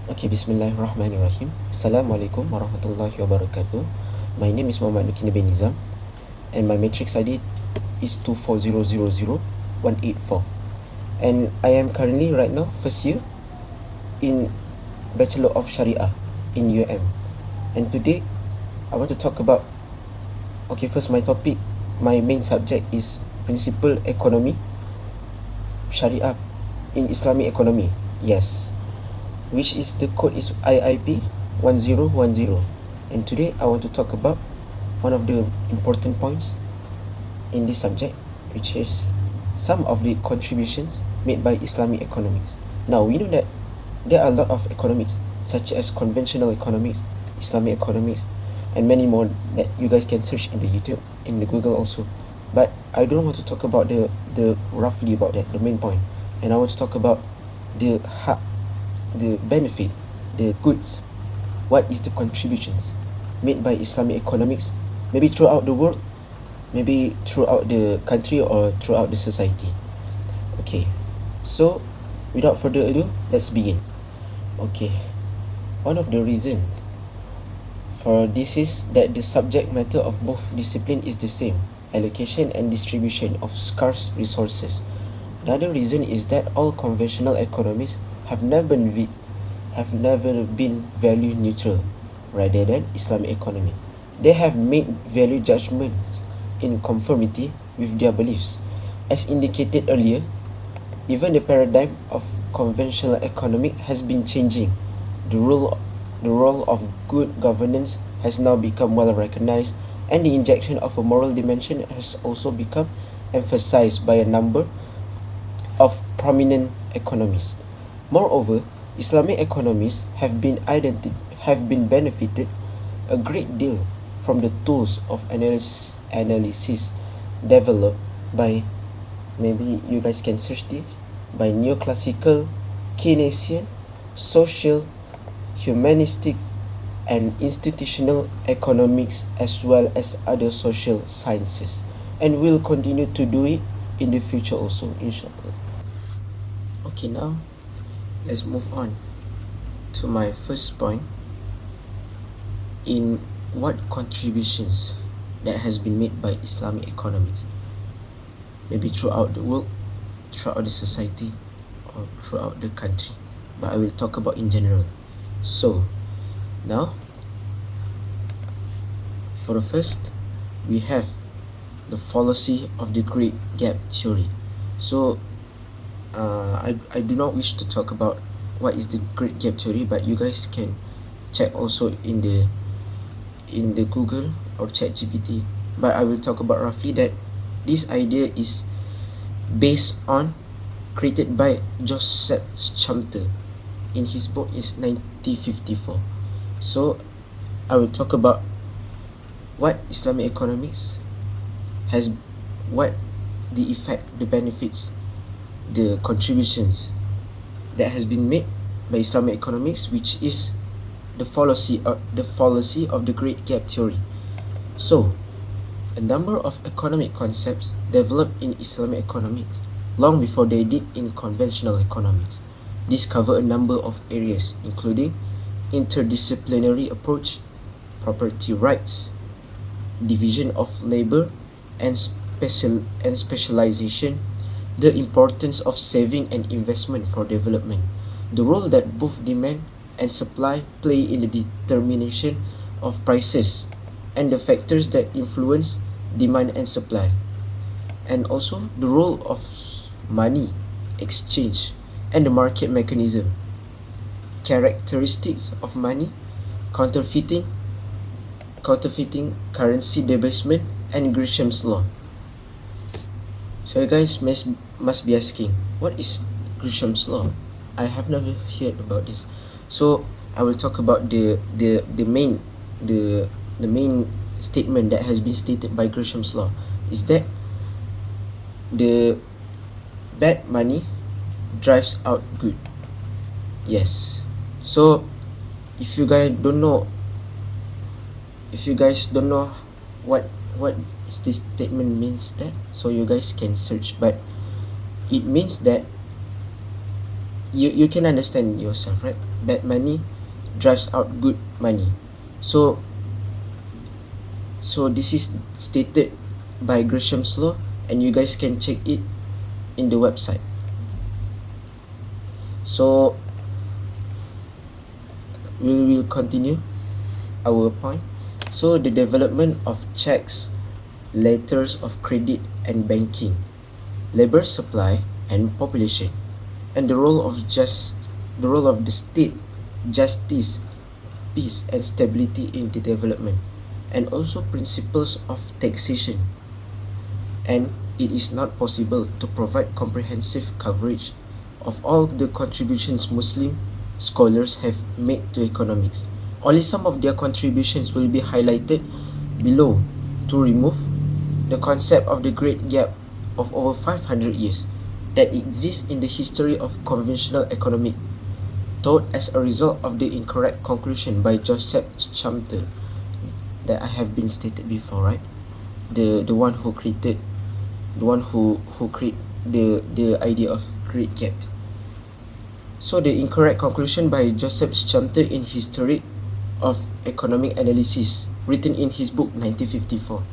Okay, Bismillahirrahmanirrahim. Assalamualaikum warahmatullahi wabarakatuh. My name is Muhammad Nukini bin Nizam, and my matrix ID is 240000184. And I am currently right now first year in Bachelor of Shariah in UM. And today I want to talk about, okay, first my topic, my main subject is Principal Economy, Shariah in Islamic Economy. Yes. Which is the code is IIP 1010. And today I want to talk about one of the important points in this subject, which is some of the contributions made by Islamic economics. Now we know that there are a lot of economics, such as conventional economics, Islamic economics, and many more that you guys can search in the YouTube, in the Google also. But I don't want to talk about the roughly about that, the main point. And I want to talk about the the benefit, the goods, what is the contributions made by Islamic economics, maybe throughout the world, maybe throughout the country or throughout the society. Okay, so without further ado, let's begin. Okay, one of the reasons for this is that the subject matter of both discipline is the same, allocation and distribution of scarce resources. Another reason is that all conventional economies have never been value neutral rather than Islamic economy. They have made value judgments in conformity with their beliefs. As indicated earlier, even the paradigm of conventional economic has been changing. The role of good governance has now become well recognized, and the injection of a moral dimension has also become emphasized by a number of prominent economists. Moreover, Islamic economists have been benefited a great deal from the tools of analysis developed by, maybe you guys can search this, by neoclassical, Keynesian, social, humanistic, and institutional economics, as well as other social sciences, and will continue to do it in the future also, inshallah. Okay, now let's move on to my first point in what contributions that has been made by Islamic economics, maybe throughout the world, throughout the society, or throughout the country, but I will talk about in general. So now, for the first, we have the fallacy of the Great Gap Theory. So I do not wish to talk about what is the Great Gap Theory, but you guys can check also in the Google or ChatGPT. But I will talk about roughly that this idea is based on, created by Joseph Schumpeter in his book is 1954. So I will talk about what Islamic economics has, what the effect, the benefits, the contributions that has been made by Islamic economics, which is the fallacy of the Great Gap Theory. So, a number of economic concepts developed in Islamic economics long before they did in conventional economics. These cover a number of areas, including interdisciplinary approach, property rights, division of labor, and specialization, the importance of saving and investment for development, the role that both demand and supply play in the determination of prices, and the factors that influence demand and supply, and also the role of money, exchange, and the market mechanism, characteristics of money, counterfeiting, currency debasement, and Gresham's law. So you guys must be asking, what is Gresham's law? I have never heard about this. So I will talk about the main statement that has been stated by Gresham's law is that the bad money drives out good. Yes. So if you guys don't know what is this statement means, that, so you guys can search, but it means that you can understand yourself, right? Bad money drives out good money. So this is stated by Gresham's law, and you guys can check it in the website. So we will continue our point. So the development of checks, letters of credit and banking, labor supply and population, and the role of the state, justice, peace and stability in the development, and also principles of taxation. And it is not possible to provide comprehensive coverage of all the contributions Muslim scholars have made to economics. Only some of their contributions will be highlighted below to remove the concept of the great gap of over 500 years that exists in the history of conventional economic thought as a result of the incorrect conclusion by Joseph Chamter that I have been stated before, right? The one who created the idea of great gap. So the incorrect conclusion by Joseph Chamter in History of Economic Analysis, written in his book 1954,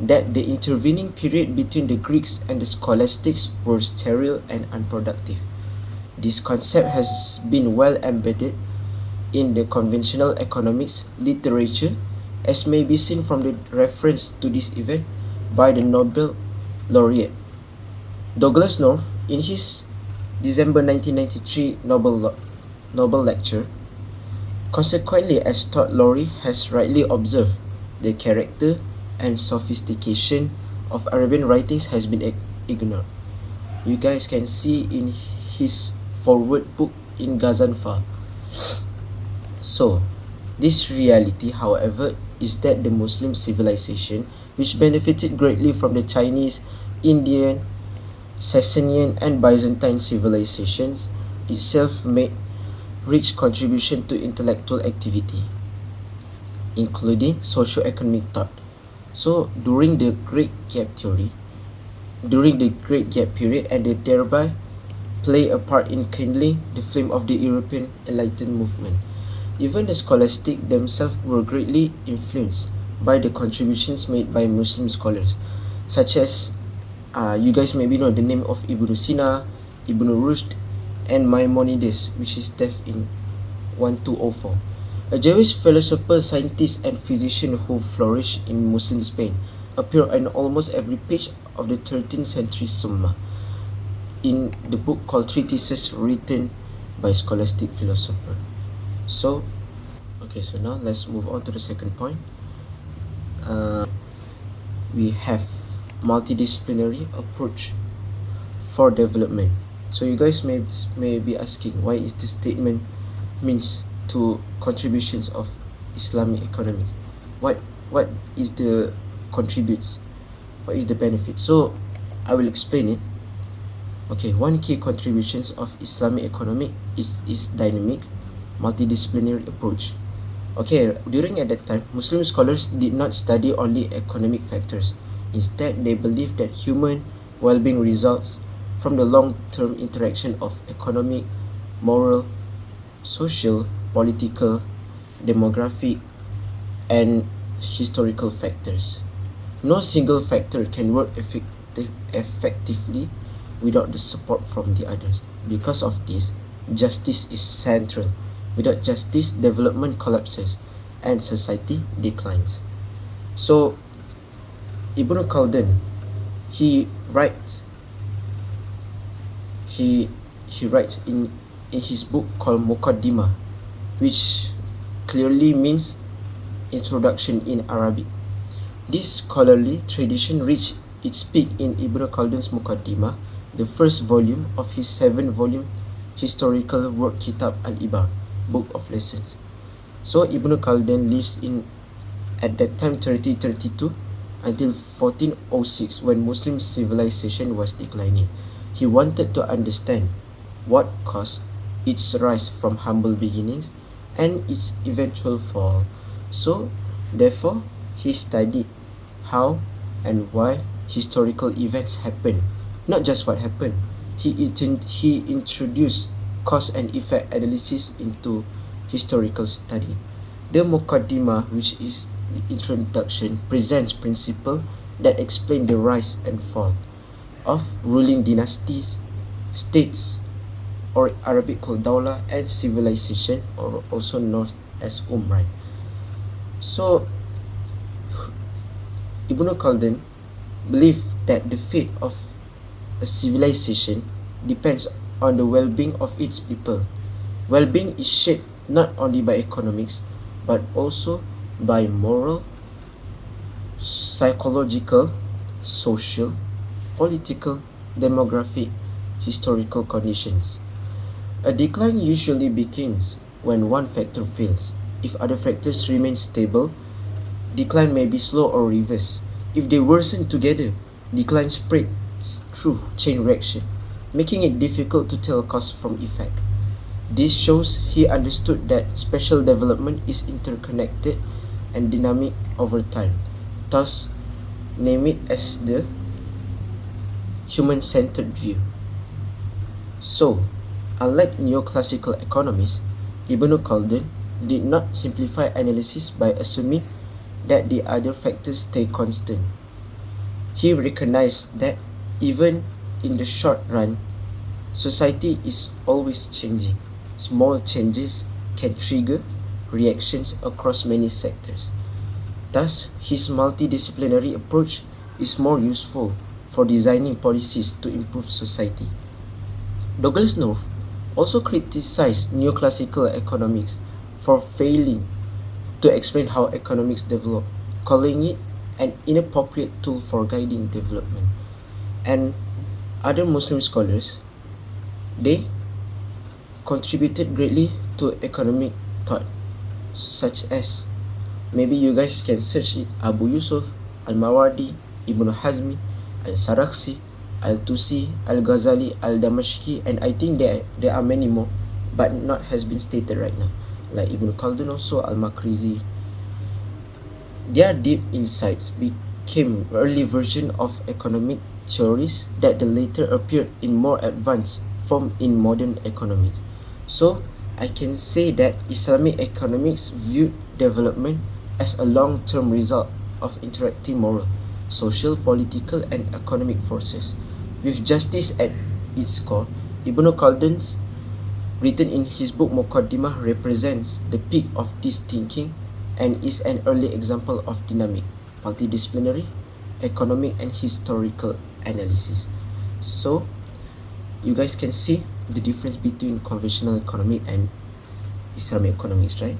that the intervening period between the Greeks and the scholastics were sterile and unproductive. This concept has been well embedded in the conventional economics literature, as may be seen from the reference to this event by the Nobel laureate Douglas North in his December 1993 Nobel lecture. Consequently, as Todd Lowry has rightly observed, the character and sophistication of Arabian writings has been ignored. You guys can see in his forward book in Ghazanfar. So, this reality, however, is that the Muslim civilization, which benefited greatly from the Chinese, Indian, Sasanian and Byzantine civilizations, itself made rich contribution to intellectual activity, including socio-economic thought. So during the Great Gap period, and they thereby play a part in kindling the flame of the European Enlightenment movement. Even the scholastic themselves were greatly influenced by the contributions made by Muslim scholars, such as you guys maybe know the name of Ibn Sina, Ibn Rushd, and Maimonides, which is death in 1204. A Jewish philosopher, scientist, and physician who flourished in Muslim Spain, appear on almost every page of the 13th century Summa in the book called Treatises written by scholastic philosopher. So now let's move on to the second point. We have multidisciplinary approach for development. So you guys may be asking, why is this statement means to contributions of Islamic economics? What is the contributes? What is the benefit? So I will explain it. Okay, one key contributions of Islamic economic is dynamic, multidisciplinary approach. Okay, during at that time, Muslim scholars did not study only economic factors. Instead, they believed that human well-being results from the long-term interaction of economic, moral, social, political, demographic, and historical factors. No single factor can work effectively without the support from the others. Because of this, justice is central. Without justice, development collapses and society declines. So, Ibn Khaldun, he writes in his book called Muqaddimah, which clearly means introduction in Arabic. This scholarly tradition reached its peak in Ibn Khaldun's Muqaddimah, the first volume of his 7-volume historical work Kitab al-Ibar, Book of Lessons. So Ibn Khaldun lives in at that time 3032 until 1406, when Muslim civilization was declining. He wanted to understand what caused its rise from humble beginnings and its eventual fall. So therefore he studied how and why historical events happen, not just what happened. He introduced cause and effect analysis into historical study. The Muqaddimah, which is the introduction, presents principles that explain the rise and fall of ruling dynasties, states, or Arabic called Dawla, and civilization, or also known as Umrah. So, Ibn Khaldun believed that the fate of a civilization depends on the well-being of its people. Well-being is shaped not only by economics, but also by moral, psychological, social, political, demographic, historical conditions. A decline usually begins when one factor fails. If other factors remain stable, decline may be slow or reverse. If they worsen together, decline spreads through chain reaction, making it difficult to tell cause from effect. This shows he understood that special development is interconnected and dynamic over time. Thus, name it as the human-centered view. So, unlike neoclassical economists, Ibn Khaldun did not simplify analysis by assuming that the other factors stay constant. He recognized that even in the short run, society is always changing. Small changes can trigger reactions across many sectors. Thus, his multidisciplinary approach is more useful for designing policies to improve society. Douglas North also criticized neoclassical economics for failing to explain how economics develop, calling it an inappropriate tool for guiding development. And other Muslim scholars, they contributed greatly to economic thought, such as, maybe you guys can search it, Abu Yusuf, Al-Mawardi, Ibn Hazmi, Al-Sarakhsi, Al-Tusi, Al-Ghazali, Al-Damashqi, and I think there are many more, but not has been stated right now, like Ibn Khaldun also, Al-Makrizi. Their deep insights became early version of economic theories that the later appeared in more advanced form in modern economics. So, I can say that Islamic economics viewed development as a long-term result of interacting moral, social, political, and economic forces. With justice at its core, Ibn Khaldun's written in his book Muqaddimah represents the peak of this thinking and is an early example of dynamic, multidisciplinary, economic, and historical analysis. So, you guys can see the difference between conventional economic and Islamic economics, right?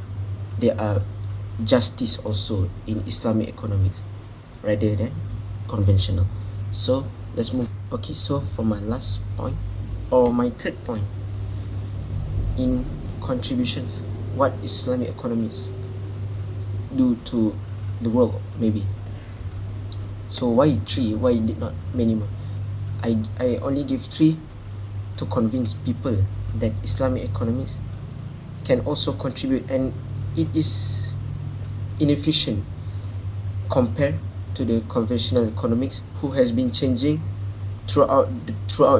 There are justice also in Islamic economics rather than conventional. So let's move. Okay, so for my last point, or my third point, in contributions, what Islamic economists do to the world, maybe. So why three? Why did not many more? I only give three to convince people that Islamic economics can also contribute, and it is inefficient compared to the conventional economics who has been changing throughout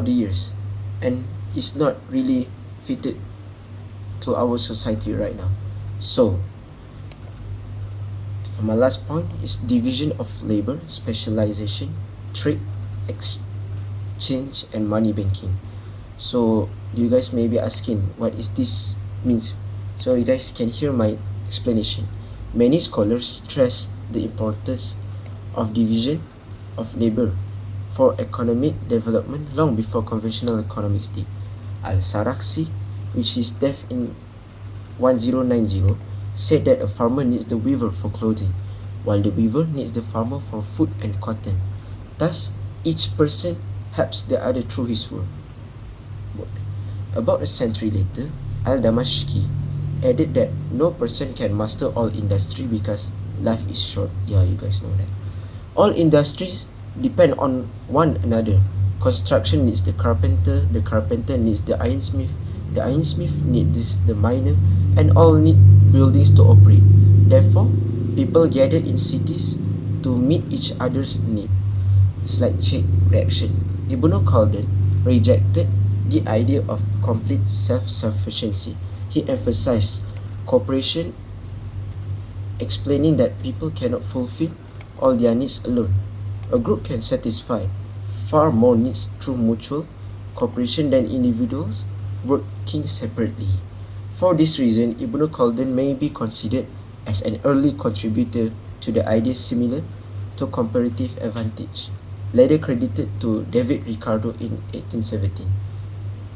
the years and is not really fitted to our society right now. So for my last point is division of labor, specialization, trade, exchange, and money banking. So you guys may be asking what is this means. So you guys can hear my explanation. Many scholars stress the importance of division of labor for economic development long before conventional economics did. Al-Sarakhsi, which is death in 1090, said that a farmer needs the weaver for clothing, while the weaver needs the farmer for food and cotton. Thus, each person helps the other through his work. About a century later, Al-Damashqi added that no person can master all industry because life is short. Yeah, you guys know that. All industries depend on one another. Construction needs the carpenter needs the ironsmith needs the miner, and all need buildings to operate. Therefore, people gather in cities to meet each other's need. It's like chain reaction. Ibn Khaldun rejected the idea of complete self-sufficiency. He emphasized cooperation, explaining that people cannot fulfill all their needs alone. A group can satisfy far more needs through mutual cooperation than individuals working separately. For this reason, Ibn Khaldun may be considered as an early contributor to the idea similar to comparative advantage, later credited to David Ricardo in 1817.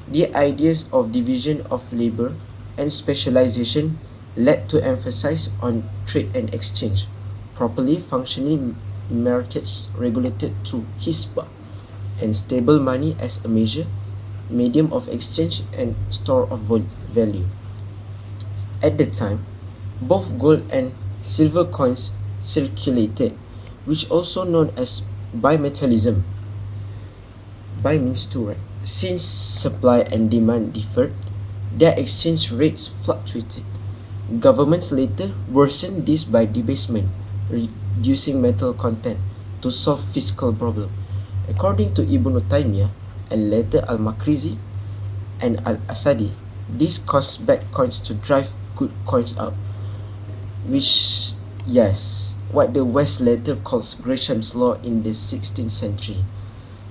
The ideas of division of labor and specialization led to emphasis on trade and exchange, properly functioning markets regulated through hisbah, and stable money as a medium of exchange and store of value. At the time, both gold and silver coins circulated, which also known as bimetallism. By means two, right? Since supply and demand differed, their exchange rates fluctuated. Governments later worsened this by debasement, reducing metal content to solve fiscal problem. According to Ibn Taymiyyah and later Al-Makrizi and Al-Asadi, this caused bad coins to drive good coins out, which, yes, what the West later calls Gresham's law in the 16th century,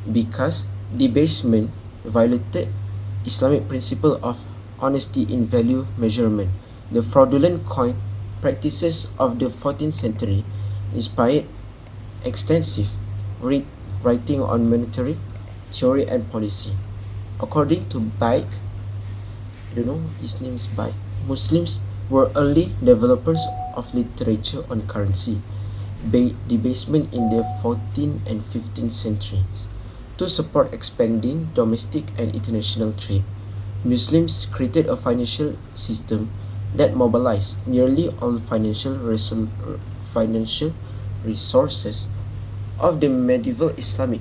because debasement violated Islamic principle of honesty in value measurement. The fraudulent coin practices of the 14th century inspired extensive writing on monetary theory and policy. According to Baik, I don't know, his name is Baik, Muslims were early developers of literature on currency debasement in the 14th and 15th centuries. To support expanding domestic and international trade, Muslims created a financial system that mobilized nearly all financial resources of the medieval Islamic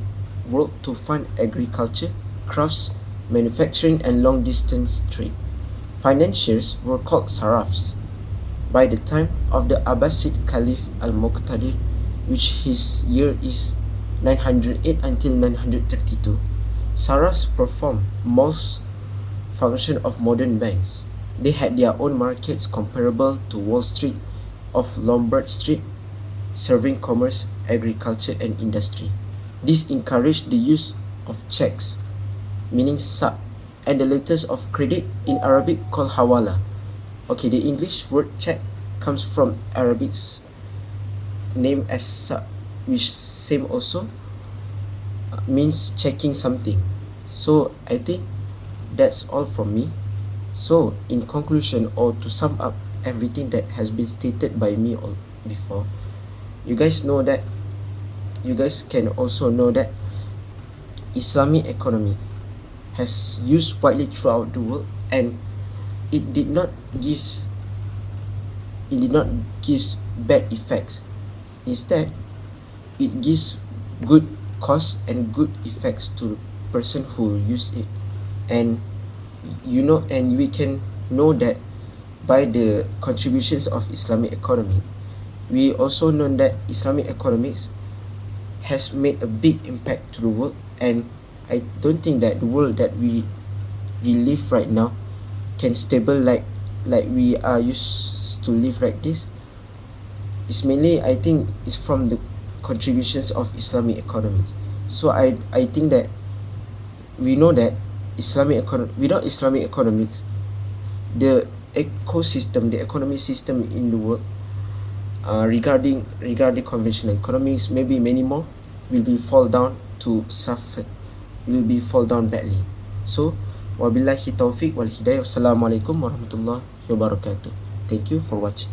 world to fund agriculture, crafts, manufacturing, and long-distance trade. Financiers were called sarafs. By the time of the Abbasid Caliph al-Muqtadir, which his year is 908 until 932, sarafs performed most function of modern banks. They had their own markets comparable to Wall Street of Lombard Street, serving commerce, agriculture, and industry. This encouraged the use of checks, meaning sab, and the letters of credit in Arabic called hawala. Okay, the English word check comes from Arabic's name as sab, which same also means checking something. So I think that's all from me. So in conclusion, or to sum up everything that has been stated by me before, you guys can also know that Islamic economy has used widely throughout the world, and it did not give bad effects. Instead, it gives good cause and good effects to the person who use it. And we can know that by the contributions of Islamic economy, we also know that Islamic economics has made a big impact to the world. And I don't think that the world that we live right now can stable like we are used to live like this. It's mainly, I think, it's from the contributions of Islamic economy. So I think that we know that without Islamic economics, the ecosystem, the economic system in the world, regarding conventional economics, maybe many more will be fall down badly. So wabillahi taufiq wal hidayah. Wassalamualaikum warahmatullahi wabarakatuh. Thank you for watching.